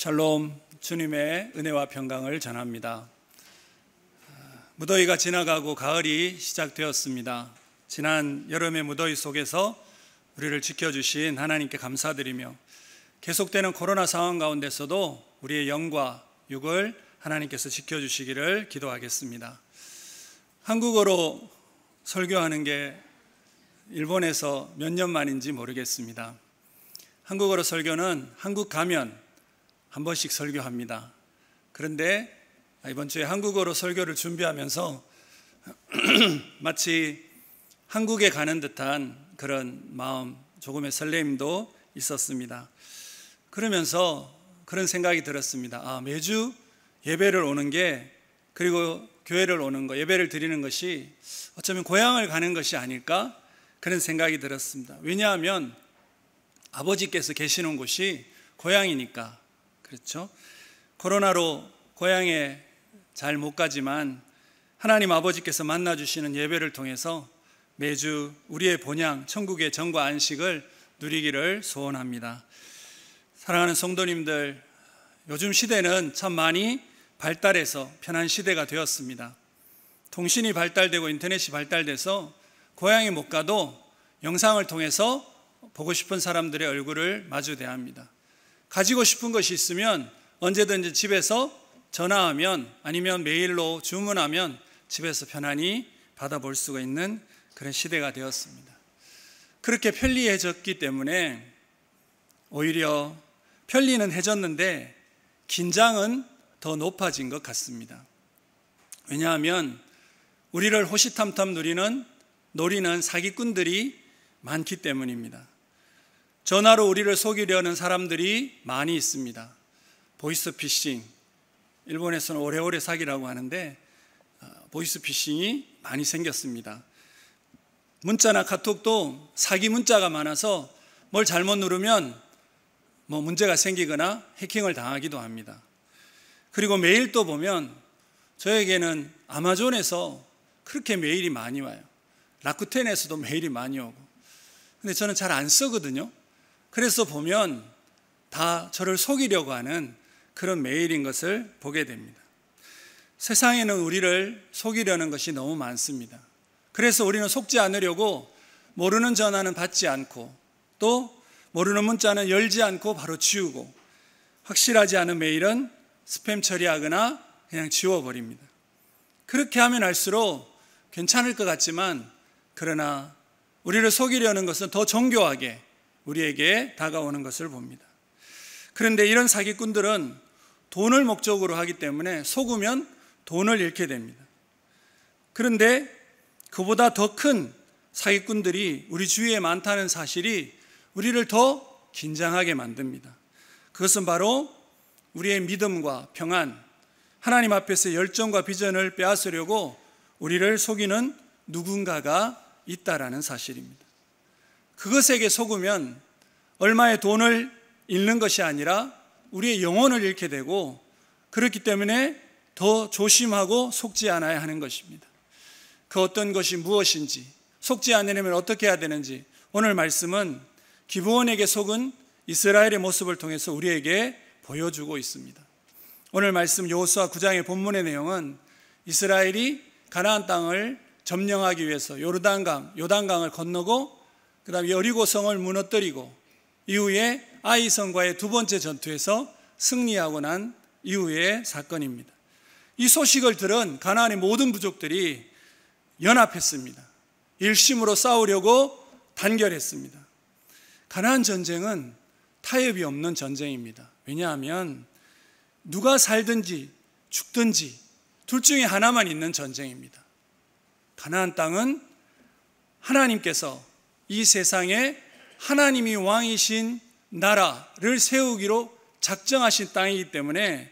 샬롬, 주님의 은혜와 평강을 전합니다. 무더위가 지나가고 가을이 시작되었습니다. 지난 여름의 무더위 속에서 우리를 지켜주신 하나님께 감사드리며 계속되는 코로나 상황 가운데서도 우리의 영과 육을 하나님께서 지켜주시기를 기도하겠습니다. 한국어로 설교하는 게 일본에서 몇 년 만인지 모르겠습니다. 한국어로 설교는 한국 가면 한 번씩 설교합니다. 그런데 이번 주에 한국어로 설교를 준비하면서 마치 한국에 가는 듯한 그런 마음, 조금의 설렘도 있었습니다. 그러면서 그런 생각이 들었습니다. 매주 예배를 오는 게, 그리고 교회를 오는 거, 예배를 드리는 것이 어쩌면 고향을 가는 것이 아닐까, 그런 생각이 들었습니다. 왜냐하면 아버지께서 계시는 곳이 고향이니까. 그렇죠? 코로나로 고향에 잘 못 가지만 하나님 아버지께서 만나주시는 예배를 통해서 매주 우리의 본향, 천국의 정과 안식을 누리기를 소원합니다. 사랑하는 성도님들, 요즘 시대는 참 많이 발달해서 편한 시대가 되었습니다. 통신이 발달되고 인터넷이 발달돼서 고향에 못 가도 영상을 통해서 보고 싶은 사람들의 얼굴을 마주 대합니다. 가지고 싶은 것이 있으면 언제든지 집에서 전화하면, 아니면 메일로 주문하면 집에서 편안히 받아볼 수가 있는 그런 시대가 되었습니다. 그렇게 편리해졌기 때문에 오히려 편리는 해졌는데 긴장은 더 높아진 것 같습니다. 왜냐하면 우리를 호시탐탐 노리는 사기꾼들이 많기 때문입니다. 전화로 우리를 속이려는 사람들이 많이 있습니다. 보이스피싱, 일본에서는 오래오래 사기라고 하는데 보이스피싱이 많이 생겼습니다. 문자나 카톡도 사기 문자가 많아서 뭘 잘못 누르면 문제가 생기거나 해킹을 당하기도 합니다. 그리고 메일도 보면 저에게는 아마존에서 그렇게 메일이 많이 와요. 라쿠텐에서도 메일이 많이 오고. 근데 저는 잘 안 쓰거든요. 그래서 보면 다 저를 속이려고 하는 그런 메일인 것을 보게 됩니다. 세상에는 우리를 속이려는 것이 너무 많습니다. 그래서 우리는 속지 않으려고 모르는 전화는 받지 않고, 또 모르는 문자는 열지 않고 바로 지우고, 확실하지 않은 메일은 스팸 처리하거나 그냥 지워버립니다. 그렇게 하면 할수록 괜찮을 것 같지만, 그러나 우리를 속이려는 것은 더 정교하게 우리에게 다가오는 것을 봅니다. 그런데 이런 사기꾼들은 돈을 목적으로 하기 때문에 속으면 돈을 잃게 됩니다. 그런데 그보다 더 큰 사기꾼들이 우리 주위에 많다는 사실이 우리를 더 긴장하게 만듭니다. 그것은 바로 우리의 믿음과 평안, 하나님 앞에서 열정과 비전을 빼앗으려고 우리를 속이는 누군가가 있다라는 사실입니다. 그것에게 속으면 얼마의 돈을 잃는 것이 아니라 우리의 영혼을 잃게 되고, 그렇기 때문에 더 조심하고 속지 않아야 하는 것입니다. 그 어떤 것이 무엇인지, 속지 않으려면 어떻게 해야 되는지, 오늘 말씀은 기브온에게 속은 이스라엘의 모습을 통해서 우리에게 보여주고 있습니다. 오늘 말씀 여호수아 9장의 본문의 내용은 이스라엘이 가나안 땅을 점령하기 위해서 요단강을 건너고, 그 다음에 여리고성을 무너뜨리고, 이후에 아이성과의 두 번째 전투에서 승리하고 난 이후의 사건입니다. 이 소식을 들은 가나안의 모든 부족들이 연합했습니다. 일심으로 싸우려고 단결했습니다. 가나안 전쟁은 타협이 없는 전쟁입니다. 왜냐하면 누가 살든지 죽든지 둘 중에 하나만 있는 전쟁입니다. 가나안 땅은 하나님께서 이 세상에 하나님이 왕이신 나라를 세우기로 작정하신 땅이기 때문에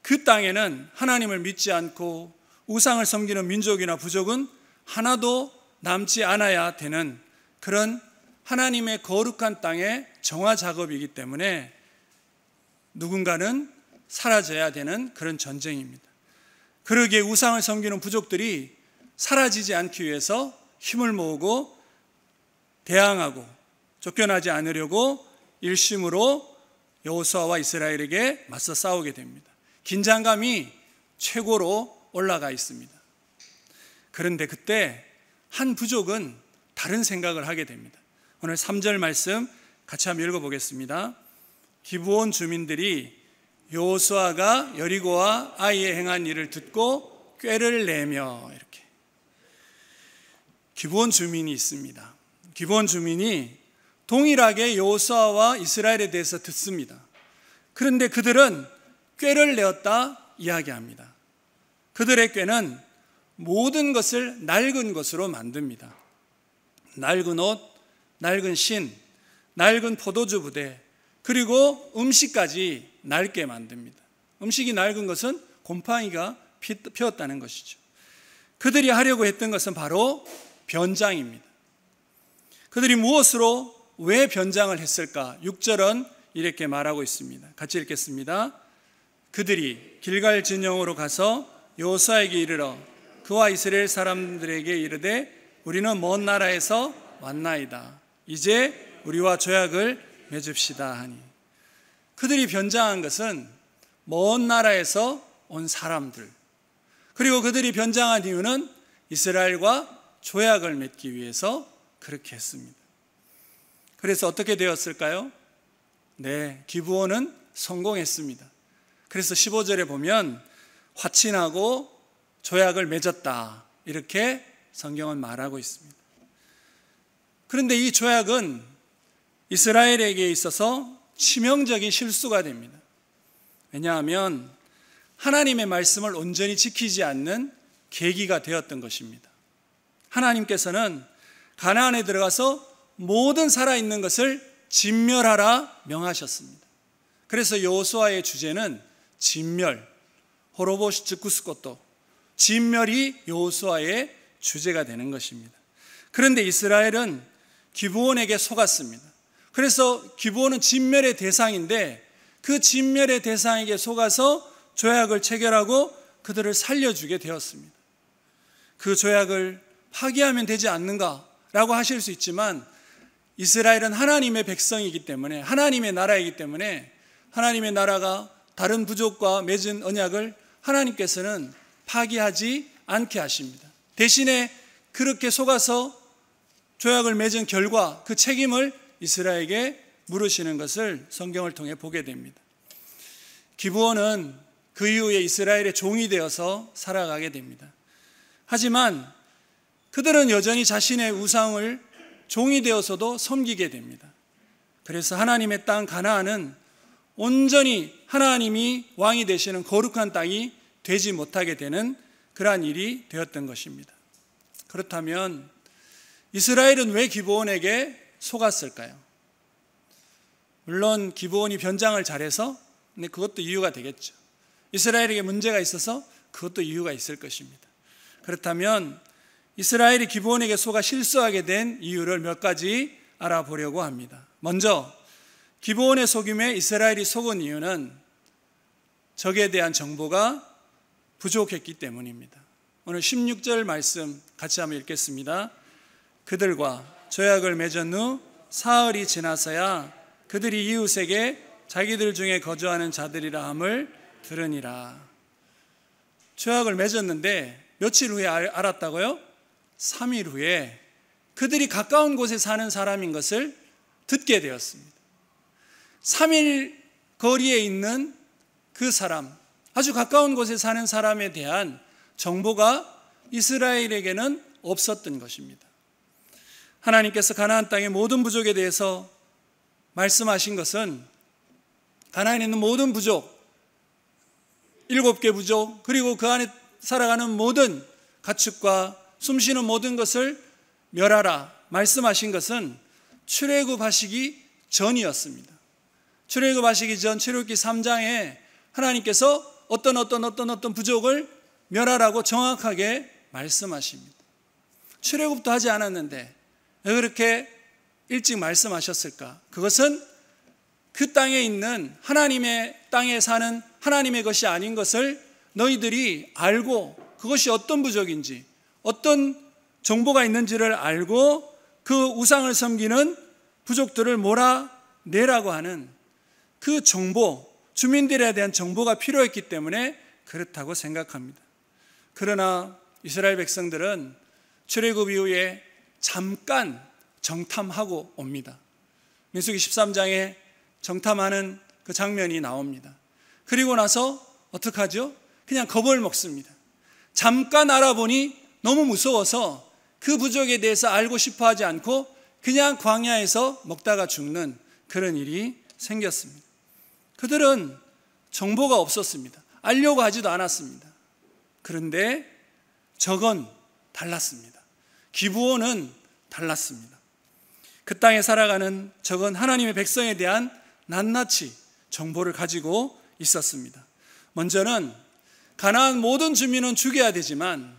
그 땅에는 하나님을 믿지 않고 우상을 섬기는 민족이나 부족은 하나도 남지 않아야 되는 그런 하나님의 거룩한 땅의 정화 작업이기 때문에 누군가는 사라져야 되는 그런 전쟁입니다. 그러기에 우상을 섬기는 부족들이 사라지지 않기 위해서 힘을 모으고 대항하고 쫓겨나지 않으려고 일심으로 여호수아와 이스라엘에게 맞서 싸우게 됩니다. 긴장감이 최고로 올라가 있습니다. 그런데 그때 한 부족은 다른 생각을 하게 됩니다. 오늘 3절 말씀 같이 한번 읽어보겠습니다. 기브온 주민들이 여호수아가 여리고와 아이에 행한 일을 듣고 꾀를 내며, 이렇게 기브온 주민이 있습니다. 기브온 주민이 동일하게 여호수아와 이스라엘에 대해서 듣습니다. 그런데 그들은 꾀를 내었다 이야기합니다. 그들의 꾀는 모든 것을 낡은 것으로 만듭니다. 낡은 옷, 낡은 신, 낡은 포도주 부대, 그리고 음식까지 낡게 만듭니다. 음식이 낡은 것은 곰팡이가 피었다는 것이죠. 그들이 하려고 했던 것은 바로 변장입니다. 그들이 무엇으로 왜 변장을 했을까? 6절은 이렇게 말하고 있습니다. 같이 읽겠습니다. 그들이 길갈 진영으로 가서 여호수아에게 이르러 그와 이스라엘 사람들에게 이르되 우리는 먼 나라에서 왔나이다. 이제 우리와 조약을 맺읍시다 하니, 그들이 변장한 것은 먼 나라에서 온 사람들, 그리고 그들이 변장한 이유는 이스라엘과 조약을 맺기 위해서 그렇게 했습니다. 그래서 어떻게 되었을까요? 네, 기브온은 성공했습니다. 그래서 15절에 보면 화친하고 조약을 맺었다, 이렇게 성경은 말하고 있습니다. 그런데 이 조약은 이스라엘에게 있어서 치명적인 실수가 됩니다. 왜냐하면 하나님의 말씀을 온전히 지키지 않는 계기가 되었던 것입니다. 하나님께서는 가나안에 들어가서 모든 살아있는 것을 진멸하라 명하셨습니다. 그래서 여호수아의 주제는 진멸, 호로보시츠 구스코토, 진멸이 여호수아의 주제가 되는 것입니다. 그런데 이스라엘은 기브온에게 속았습니다. 그래서 기브온은 진멸의 대상인데 그 진멸의 대상에게 속아서 조약을 체결하고 그들을 살려주게 되었습니다. 그 조약을 파기하면 되지 않는가라고 하실 수 있지만, 이스라엘은 하나님의 백성이기 때문에, 하나님의 나라이기 때문에 하나님의 나라가 다른 부족과 맺은 언약을 하나님께서는 파기하지 않게 하십니다. 대신에 그렇게 속아서 조약을 맺은 결과 그 책임을 이스라엘에게 물으시는 것을 성경을 통해 보게 됩니다. 기브온은 그 이후에 이스라엘의 종이 되어서 살아가게 됩니다. 하지만 그들은 여전히 자신의 우상을 종이 되어서도 섬기게 됩니다. 그래서 하나님의 땅 가나안은 온전히 하나님이 왕이 되시는 거룩한 땅이 되지 못하게 되는 그러한 일이 되었던 것입니다. 그렇다면 이스라엘은 왜 기브온에게 속았을까요? 물론 기브온이 변장을 잘해서, 근데 그것도 이유가 되겠죠. 이스라엘에게 문제가 있어서 그것도 이유가 있을 것입니다. 그렇다면 이스라엘이 기브온에게 속아 실수하게 된 이유를 몇 가지 알아보려고 합니다. 먼저 기브온의 속임에 이스라엘이 속은 이유는 적에 대한 정보가 부족했기 때문입니다. 오늘 16절 말씀 같이 한번 읽겠습니다. 그들과 조약을 맺은 후 사흘이 지나서야 그들이 이웃에게 자기들 중에 거주하는 자들이라 함을 들으니라. 조약을 맺었는데 며칠 후에 알았다고요? 3일 후에 그들이 가까운 곳에 사는 사람인 것을 듣게 되었습니다. 3일 거리에 있는 그 사람, 아주 가까운 곳에 사는 사람에 대한 정보가 이스라엘에게는 없었던 것입니다. 하나님께서 가나안 땅의 모든 부족에 대해서 말씀하신 것은 가나안에 있는 모든 부족, 7개 부족, 그리고 그 안에 살아가는 모든 가축과 숨쉬는 모든 것을 멸하라 말씀하신 것은 출애굽하시기 전이었습니다. 출애굽하시기 전 출애굽기 3장에 하나님께서 어떤 부족을 멸하라고 정확하게 말씀하십니다. 출애굽도 하지 않았는데 왜 그렇게 일찍 말씀하셨을까? 그것은 그 땅에 있는 하나님의 땅에 사는 하나님의 것이 아닌 것을 너희들이 알고 그것이 어떤 부족인지, 어떤 정보가 있는지를 알고 그 우상을 섬기는 부족들을 몰아내라고 하는 그 정보, 주민들에 대한 정보가 필요했기 때문에 그렇다고 생각합니다. 그러나 이스라엘 백성들은 출애굽 이후에 잠깐 정탐하고 옵니다. 민수기 13장에 정탐하는 그 장면이 나옵니다. 그리고 나서 어떻게 하죠? 그냥 겁을 먹습니다. 잠깐 알아보니 너무 무서워서 그 부족에 대해서 알고 싶어 하지 않고 그냥 광야에서 먹다가 죽는 그런 일이 생겼습니다. 그들은 정보가 없었습니다. 알려고 하지도 않았습니다. 그런데 저건 달랐습니다. 기브온은 달랐습니다. 그 땅에 살아가는 저건 하나님의 백성에 대한 낱낱이 정보를 가지고 있었습니다. 먼저는 가나안 모든 주민은 죽여야 되지만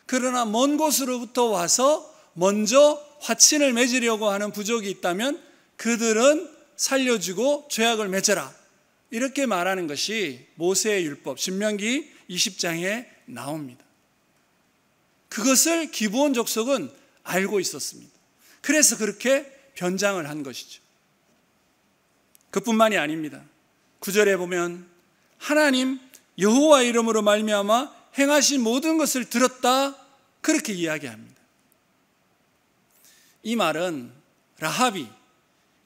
그러나 먼 곳으로부터 와서 먼저 화친을 맺으려고 하는 부족이 있다면 그들은 살려주고 죄악을 맺어라, 이렇게 말하는 것이 모세의 율법 신명기 20장에 나옵니다. 그것을 기브온 족속은 알고 있었습니다. 그래서 그렇게 변장을 한 것이죠. 그뿐만이 아닙니다. 9절에 보면 하나님 여호와 이름으로 말미암아 행하신 모든 것을 들었다, 그렇게 이야기합니다. 이 말은 라합이,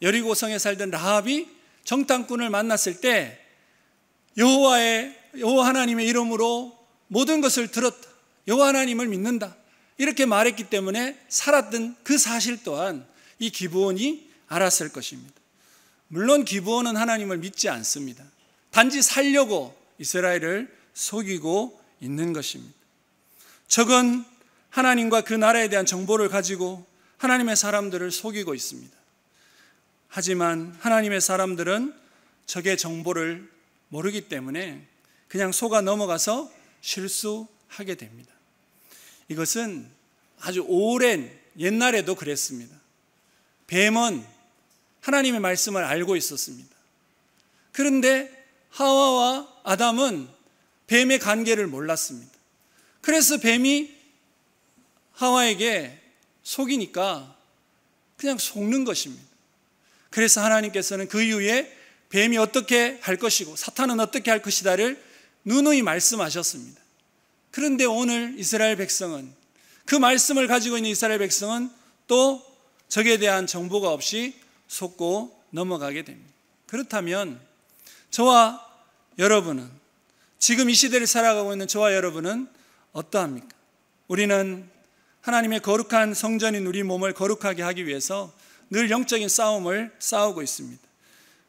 여리고성에 살던 라합이 정탐꾼을 만났을 때 여호와 하나님의 이름으로 모든 것을 들었다, 여호와 하나님을 믿는다, 이렇게 말했기 때문에 살았던 그 사실 또한 이 기브온이 알았을 것입니다. 물론 기브온은 하나님을 믿지 않습니다. 단지 살려고 이스라엘을 속이고 있는 것입니다. 적은 하나님과 그 나라에 대한 정보를 가지고 하나님의 사람들을 속이고 있습니다. 하지만 하나님의 사람들은 적의 정보를 모르기 때문에 그냥 속아 넘어가서 실수하게 됩니다. 이것은 아주 오랜 옛날에도 그랬습니다. 뱀은 하나님의 말씀을 알고 있었습니다. 그런데 하와와 아담은 뱀의 관계를 몰랐습니다. 그래서 뱀이 하와에게 속이니까 그냥 속는 것입니다. 그래서 하나님께서는 그 이후에 뱀이 어떻게 할 것이고 사탄은 어떻게 할 것이다를 누누이 말씀하셨습니다. 그런데 오늘 이스라엘 백성은, 그 말씀을 가지고 있는 이스라엘 백성은 또 적에 대한 정보가 없이 속고 넘어가게 됩니다. 그렇다면 저와 여러분은, 지금 이 시대를 살아가고 있는 저와 여러분은 어떠합니까? 우리는 하나님의 거룩한 성전인 우리 몸을 거룩하게 하기 위해서 늘 영적인 싸움을 싸우고 있습니다.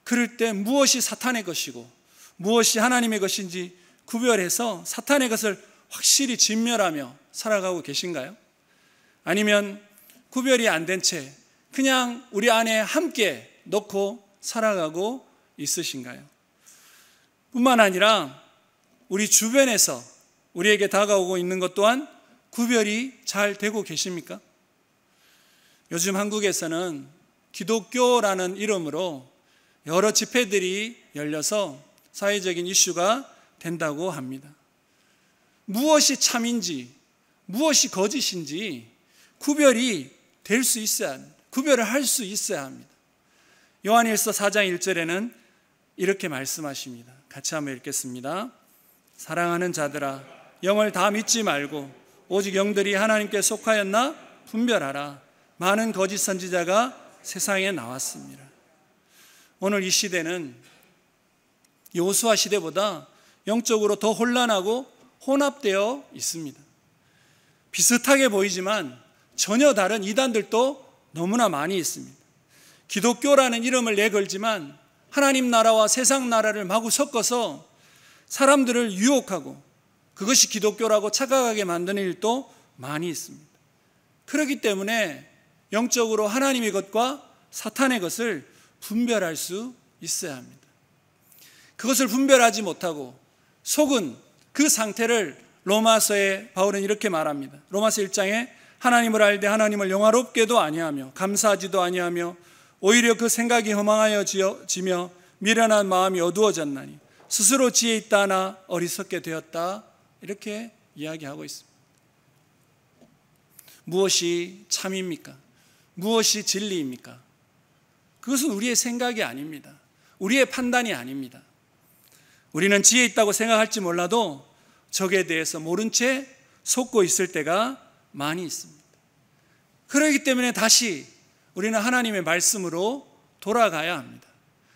그럴 때 무엇이 사탄의 것이고 무엇이 하나님의 것인지 구별해서 사탄의 것을 확실히 진멸하며 살아가고 계신가요? 아니면 구별이 안 된 채 그냥 우리 안에 함께 넣고 살아가고 있으신가요? 뿐만 아니라 우리 주변에서 우리에게 다가오고 있는 것 또한 구별이 잘 되고 계십니까? 요즘 한국에서는 기독교라는 이름으로 여러 집회들이 열려서 사회적인 이슈가 된다고 합니다. 무엇이 참인지 무엇이 거짓인지 구별이 될 수 있어야 합니다. 구별을 할 수 있어야 합니다. 요한일서 4장 1절에는 이렇게 말씀하십니다. 같이 한번 읽겠습니다. 사랑하는 자들아, 영을 다 믿지 말고 오직 영들이 하나님께 속하였나 분별하라. 많은 거짓 선지자가 세상에 나왔습니다. 오늘 이 시대는 여호수아 시대보다 영적으로 더 혼란하고 혼합되어 있습니다. 비슷하게 보이지만 전혀 다른 이단들도 너무나 많이 있습니다. 기독교라는 이름을 내걸지만 하나님 나라와 세상 나라를 마구 섞어서 사람들을 유혹하고 그것이 기독교라고 착각하게 만드는 일도 많이 있습니다. 그렇기 때문에 영적으로 하나님의 것과 사탄의 것을 분별할 수 있어야 합니다. 그것을 분별하지 못하고 속은 그 상태를 로마서에 바울은 이렇게 말합니다. 로마서 1장에 하나님을 알되 하나님을 영화롭게도 아니하며 감사하지도 아니하며 오히려 그 생각이 허망하여지며 미련한 마음이 어두워졌나니 스스로 지혜 있다 하나 어리석게 되었다, 이렇게 이야기하고 있습니다. 무엇이 참입니까? 무엇이 진리입니까? 그것은 우리의 생각이 아닙니다. 우리의 판단이 아닙니다. 우리는 지혜 있다고 생각할지 몰라도 적에 대해서 모른 채 속고 있을 때가 많이 있습니다. 그렇기 때문에 다시 우리는 하나님의 말씀으로 돌아가야 합니다.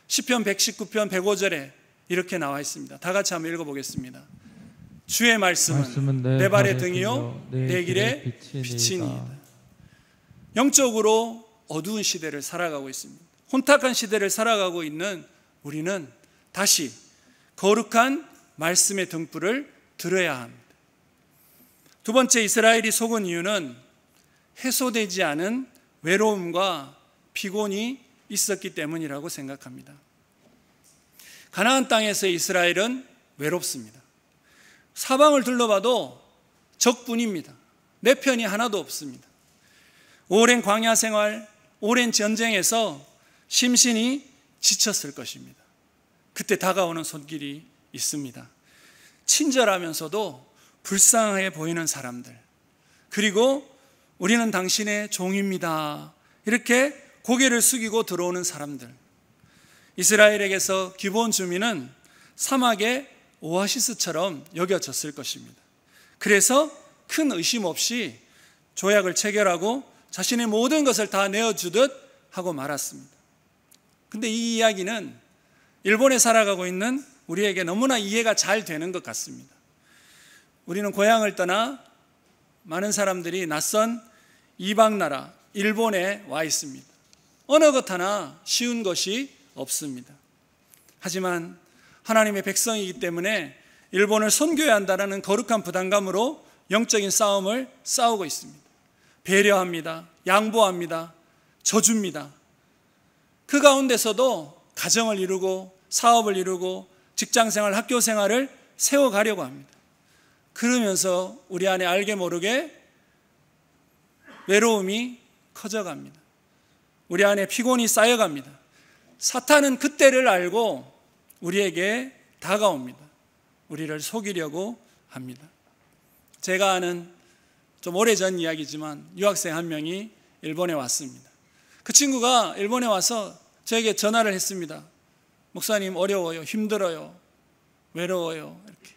시편 119편 105절에 이렇게 나와 있습니다. 다 같이 한번 읽어보겠습니다. 주의 말씀은 내 발의 등이요 내 길의 빛이니이다. 영적으로 어두운 시대를 살아가고 있습니다. 혼탁한 시대를 살아가고 있는 우리는 다시 거룩한 말씀의 등불을 들어야 합니다. 두 번째, 이스라엘이 속은 이유는 해소되지 않은 외로움과 피곤이 있었기 때문이라고 생각합니다. 가나안 땅에서 이스라엘은 외롭습니다. 사방을 둘러봐도 적뿐입니다. 내 편이 하나도 없습니다. 오랜 광야 생활, 오랜 전쟁에서 심신이 지쳤을 것입니다. 그때 다가오는 손길이 있습니다. 친절하면서도 불쌍해 보이는 사람들, 그리고 우리는 당신의 종입니다, 이렇게 고개를 숙이고 들어오는 사람들. 이스라엘에게서 기브온 주민은 사막의 오아시스처럼 여겨졌을 것입니다. 그래서 큰 의심 없이 조약을 체결하고 자신의 모든 것을 다 내어주듯 하고 말았습니다. 근데 이 이야기는 일본에 살아가고 있는 우리에게 너무나 이해가 잘 되는 것 같습니다. 우리는 고향을 떠나 많은 사람들이 낯선 이방 나라 일본에 와 있습니다. 어느 것 하나 쉬운 것이 없습니다. 하지만 하나님의 백성이기 때문에 일본을 선교해야 한다는 거룩한 부담감으로 영적인 싸움을 싸우고 있습니다. 배려합니다. 양보합니다. 져줍니다. 그 가운데서도 가정을 이루고 사업을 이루고 직장생활, 학교생활을 세워가려고 합니다. 그러면서 우리 안에 알게 모르게 외로움이 커져갑니다. 우리 안에 피곤이 쌓여갑니다. 사탄은 그때를 알고 우리에게 다가옵니다. 우리를 속이려고 합니다. 제가 아는 좀 오래전 이야기지만 유학생 한 명이 일본에 왔습니다. 그 친구가 일본에 와서 저에게 전화를 했습니다. 목사님, 어려워요, 힘들어요, 외로워요, 이렇게.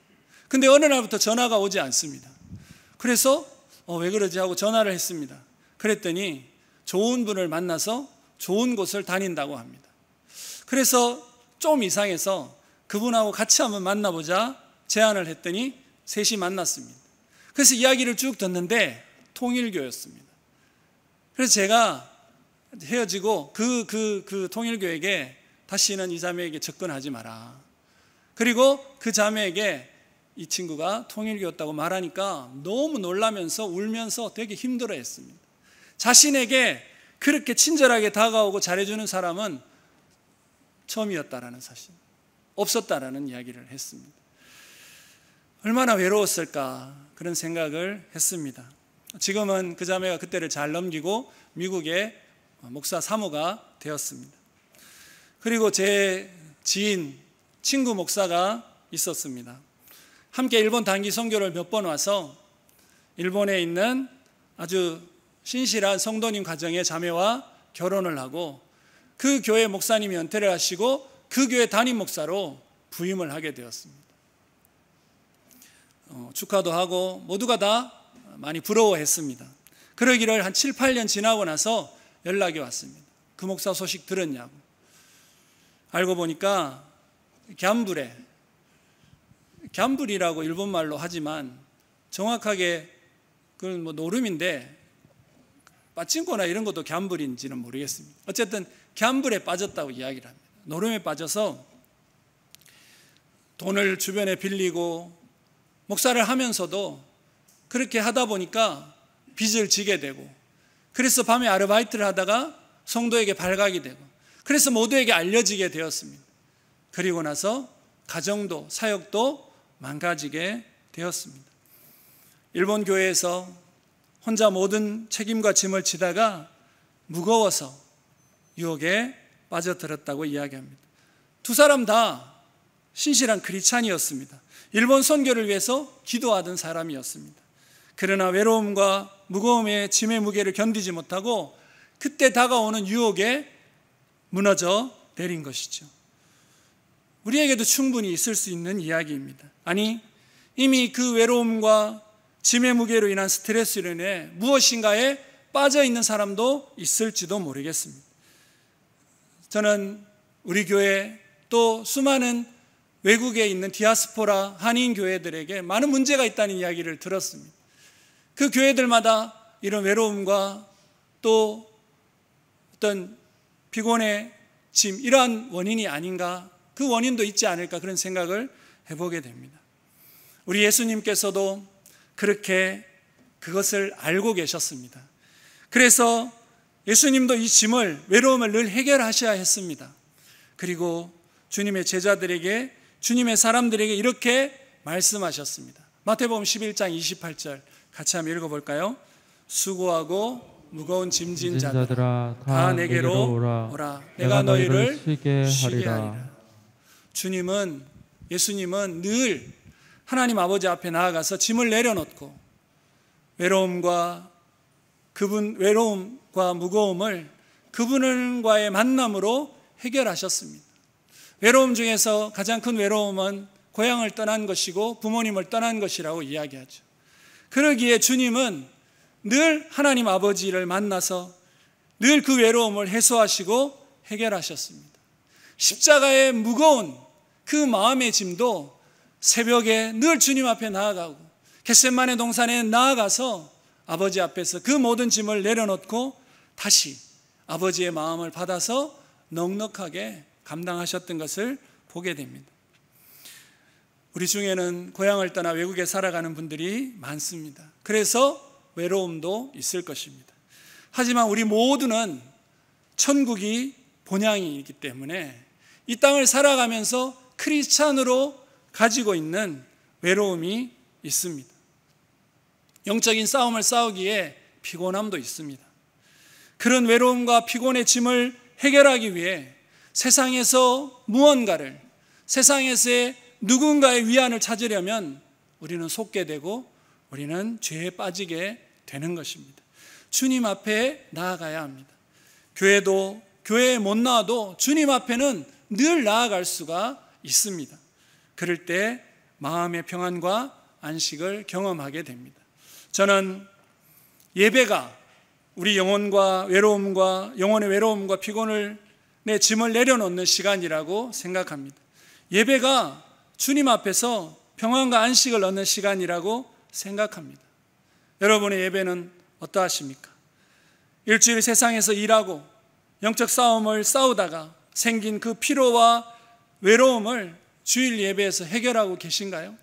근데 어느 날부터 전화가 오지 않습니다. 그래서 왜 그러지 하고 전화를 했습니다. 그랬더니 좋은 분을 만나서 좋은 곳을 다닌다고 합니다. 그래서 좀 이상해서 그분하고 같이 한번 만나보자 제안을 했더니 셋이 만났습니다. 그래서 이야기를 쭉 듣는데 통일교였습니다. 그래서 제가 헤어지고 그 통일교에게 다시는 이 자매에게 접근하지 마라. 그리고 그 자매에게 이 친구가 통일교였다고 말하니까 너무 놀라면서 울면서 되게 힘들어했습니다. 자신에게 그렇게 친절하게 다가오고 잘해주는 사람은 처음이었다라는 사실, 없었다라는 이야기를 했습니다. 얼마나 외로웠을까 그런 생각을 했습니다. 지금은 그 자매가 그때를 잘 넘기고 미국의 목사 사모가 되었습니다. 그리고 제 지인, 친구 목사가 있었습니다. 함께 일본 단기 선교를 몇 번 와서 일본에 있는 아주 신실한 성도님 가정의 자매와 결혼을 하고 그 교회 목사님이 은퇴를 하시고 그 교회 담임 목사로 부임을 하게 되었습니다. 축하도 하고 모두가 다 많이 부러워했습니다. 그러기를 한 7, 8년 지나고 나서 연락이 왔습니다. 그 목사 소식 들었냐고. 알고 보니까 갬불이라고 일본말로 하지만 정확하게 그건 노름인데 빠친코나 이런 것도 갬불인지는 모르겠습니다. 어쨌든 갬불에 빠졌다고 이야기를 합니다. 노름에 빠져서 돈을 주변에 빌리고 목사를 하면서도 그렇게 하다 보니까 빚을 지게 되고, 그래서 밤에 아르바이트를 하다가 성도에게 발각이 되고, 그래서 모두에게 알려지게 되었습니다. 그리고 나서 가정도 사역도 망가지게 되었습니다. 일본 교회에서 혼자 모든 책임과 짐을 지다가 무거워서 유혹에 빠져들었다고 이야기합니다. 두 사람 다 신실한 크리스찬이었습니다. 일본 선교를 위해서 기도하던 사람이었습니다. 그러나 외로움과 무거움의 짐의 무게를 견디지 못하고 그때 다가오는 유혹에 무너져 내린 것이죠. 우리에게도 충분히 있을 수 있는 이야기입니다. 아니, 이미 그 외로움과 짐의 무게로 인한 스트레스로 인해 무엇인가에 빠져 있는 사람도 있을지도 모르겠습니다. 저는 우리 교회 또 수많은 외국에 있는 디아스포라 한인 교회들에게 많은 문제가 있다는 이야기를 들었습니다. 그 교회들마다 이런 외로움과 또 어떤 피곤의 짐, 이러한 원인이 아닌가, 그 원인도 있지 않을까, 그런 생각을 해보게 됩니다. 우리 예수님께서도 그렇게 그것을 알고 계셨습니다. 그래서 예수님도 이 짐을, 외로움을 늘 해결하셔야 했습니다. 그리고 주님의 제자들에게, 주님의 사람들에게 이렇게 말씀하셨습니다. 마태복음 11장 28절 같이 한번 읽어볼까요? 수고하고 무거운 짐진 자들아 다 내게로 오라. 내가 너희를 쉬게 하리라. 예수님은 늘 하나님 아버지 앞에 나아가서 짐을 내려놓고 외로움과 무거움을 그분과의 만남으로 해결하셨습니다. 외로움 중에서 가장 큰 외로움은 고향을 떠난 것이고 부모님을 떠난 것이라고 이야기하죠. 그러기에 주님은 늘 하나님 아버지를 만나서 늘 그 외로움을 해소하시고 해결하셨습니다. 십자가의 무거운 그 마음의 짐도 새벽에 늘 주님 앞에 나아가고 겟세마네 동산에 나아가서 아버지 앞에서 그 모든 짐을 내려놓고 다시 아버지의 마음을 받아서 넉넉하게 감당하셨던 것을 보게 됩니다. 우리 중에는 고향을 떠나 외국에 살아가는 분들이 많습니다. 그래서 외로움도 있을 것입니다. 하지만 우리 모두는 천국이 본향이기 때문에 이 땅을 살아가면서 크리스찬으로 가지고 있는 외로움이 있습니다. 영적인 싸움을 싸우기에 피곤함도 있습니다. 그런 외로움과 피곤의 짐을 해결하기 위해 세상에서 무언가를, 세상에서의 누군가의 위안을 찾으려면 우리는 속게 되고 우리는 죄에 빠지게 되는 것입니다. 주님 앞에 나아가야 합니다. 교회에 못 나와도 주님 앞에는 늘 나아갈 수가 있습니다. 그럴 때 마음의 평안과 안식을 경험하게 됩니다. 저는 예배가 우리 영혼의 외로움과 피곤을 내 짐을 내려놓는 시간이라고 생각합니다. 예배가 주님 앞에서 평안과 안식을 얻는 시간이라고 생각합니다. 여러분의 예배는 어떠하십니까? 일주일 세상에서 일하고 영적 싸움을 싸우다가 생긴 그 피로와 외로움을 주일 예배에서 해결하고 계신가요?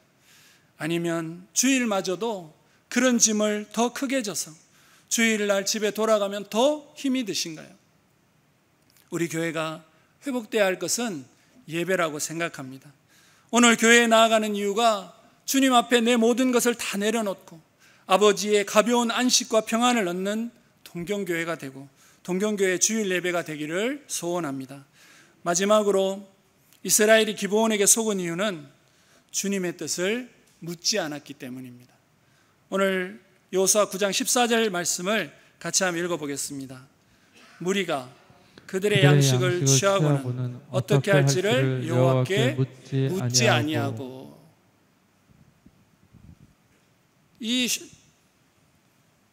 아니면 주일마저도 그런 짐을 더 크게 져서 주일날 집에 돌아가면 더 힘이 드신가요? 우리 교회가 회복되어야 할 것은 예배라고 생각합니다. 오늘 교회에 나아가는 이유가 주님 앞에 내 모든 것을 다 내려놓고 아버지의 가벼운 안식과 평안을 얻는 동경교회가 되고 동경교회 주일 예배가 되기를 소원합니다. 마지막으로 이스라엘이 기브온에게 속은 이유는 주님의 뜻을 묻지 않았기 때문입니다. 오늘 여호수아 9장 14절 말씀을 같이 한번 읽어보겠습니다. 무리가 그들의 양식을 취하고는 어떻게 할지를 여호와께 묻지 아니하고. 이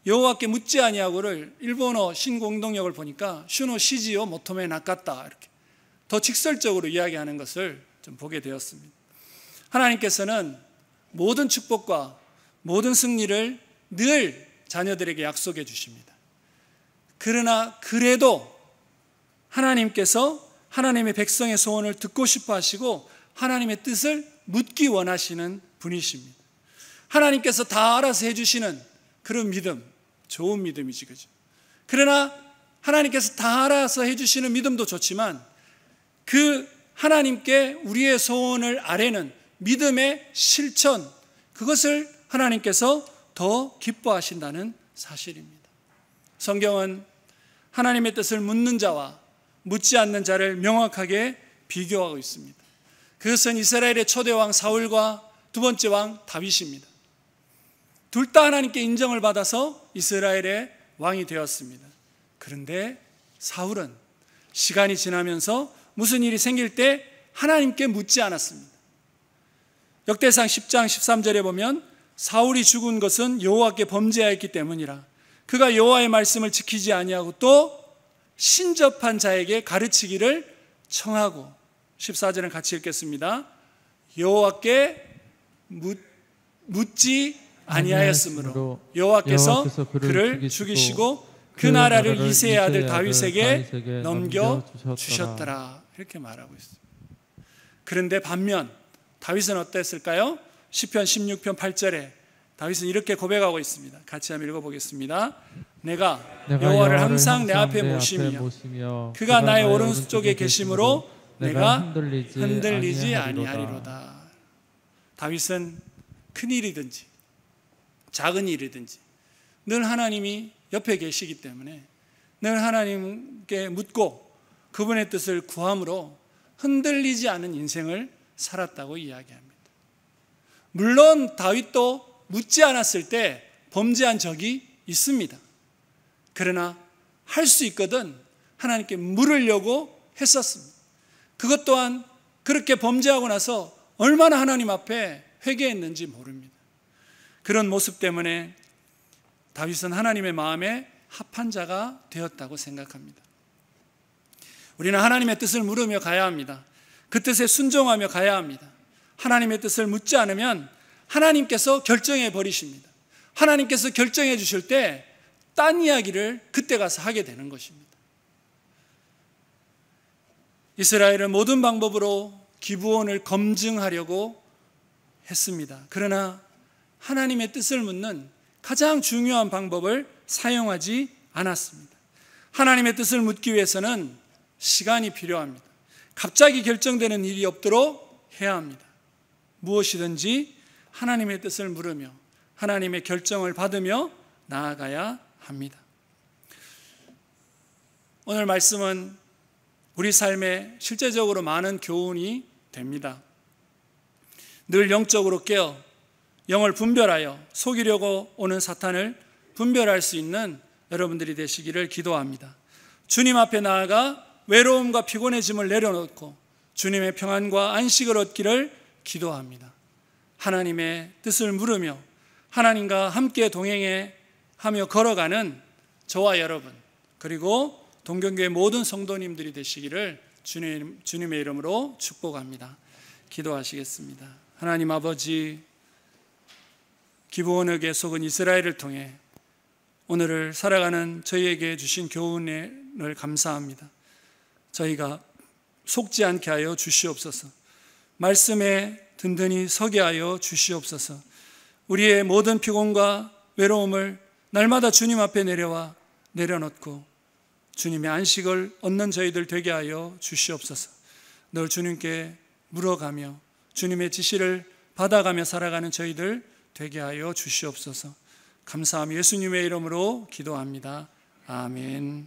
여호와께 묻지 아니하고를 일본어 신공동역을 보니까 슈노 시지요 모토메 나카타, 이렇게 더 직설적으로 이야기하는 것을 좀 보게 되었습니다. 하나님께서는 모든 축복과 모든 승리를 늘 자녀들에게 약속해 주십니다. 그러나 그래도 하나님께서 하나님의 백성의 소원을 듣고 싶어 하시고 하나님의 뜻을 묻기 원하시는 분이십니다. 하나님께서 다 알아서 해주시는 그런 믿음, 좋은 믿음이지, 그죠? 그러나 하나님께서 다 알아서 해주시는 믿음도 좋지만 그 하나님께 우리의 소원을 아뢰는 믿음의 실천, 그것을 하나님께서 더 기뻐하신다는 사실입니다. 성경은 하나님의 뜻을 묻는 자와 묻지 않는 자를 명확하게 비교하고 있습니다. 그것은 이스라엘의 초대 왕 사울과 두 번째 왕 다윗입니다. 둘 다 하나님께 인정을 받아서 이스라엘의 왕이 되었습니다. 그런데 사울은 시간이 지나면서 무슨 일이 생길 때 하나님께 묻지 않았습니다. 역대상 10장 13절에 보면 사울이 죽은 것은 여호와께 범죄하였기 때문이라. 그가 여호와의 말씀을 지키지 아니하고 또 신접한 자에게 가르치기를 청하고. 14절은 같이 읽겠습니다. 여호와께 묻지 아니하였으므로 여호와께서 그를 죽이시고 그 나라를 이새의 아들 다윗에게 넘겨주셨더라. 이렇게 말하고 있습니다. 그런데 반면 다윗은 어땠을까요? 시편 16편 8절에 다윗은 이렇게 고백하고 있습니다. 같이 한번 읽어보겠습니다. 내가 여호와를 항상 내 앞에 모시며 그가 나의 오른쪽에 계심으로 내가 흔들리지 아니하리로다. 다윗은 큰 일이든지 작은 일이든지 늘 하나님이 옆에 계시기 때문에 늘 하나님께 묻고 그분의 뜻을 구함으로 흔들리지 않은 인생을 살았다고 이야기합니다. 물론 다윗도 묻지 않았을 때 범죄한 적이 있습니다. 그러나 할 수 있거든 하나님께 물으려고 했었습니다. 그것 또한 그렇게 범죄하고 나서 얼마나 하나님 앞에 회개했는지 모릅니다. 그런 모습 때문에 다윗은 하나님의 마음에 합한 자가 되었다고 생각합니다. 우리는 하나님의 뜻을 물으며 가야 합니다. 그 뜻에 순종하며 가야 합니다. 하나님의 뜻을 묻지 않으면 하나님께서 결정해 버리십니다. 하나님께서 결정해 주실 때 딴 이야기를 그때 가서 하게 되는 것입니다. 이스라엘은 모든 방법으로 기브온을 검증하려고 했습니다. 그러나 하나님의 뜻을 묻는 가장 중요한 방법을 사용하지 않았습니다. 하나님의 뜻을 묻기 위해서는 시간이 필요합니다. 갑자기 결정되는 일이 없도록 해야 합니다. 무엇이든지 하나님의 뜻을 물으며 하나님의 결정을 받으며 나아가야 합니다. 오늘 말씀은 우리 삶에 실제적으로 많은 교훈이 됩니다. 늘 영적으로 깨어 영을 분별하여 속이려고 오는 사탄을 분별할 수 있는 여러분들이 되시기를 기도합니다. 주님 앞에 나아가 외로움과 피곤의 짐을 내려놓고 주님의 평안과 안식을 얻기를 기도합니다. 하나님의 뜻을 물으며 하나님과 함께 동행하며 걸어가는 저와 여러분, 그리고 동경교회 모든 성도님들이 되시기를 주님의 이름으로 축복합니다. 기도하시겠습니다. 하나님 아버지, 기브온에게 속은 이스라엘을 통해 오늘을 살아가는 저희에게 주신 교훈을 감사합니다. 저희가 속지 않게 하여 주시옵소서. 말씀에 든든히 서게 하여 주시옵소서. 우리의 모든 피곤과 외로움을 날마다 주님 앞에 내려놓고 주님의 안식을 얻는 저희들 되게 하여 주시옵소서. 늘 주님께 물어가며 주님의 지시를 받아가며 살아가는 저희들 되게 하여 주시옵소서. 감사하며 예수님의 이름으로 기도합니다. 아멘.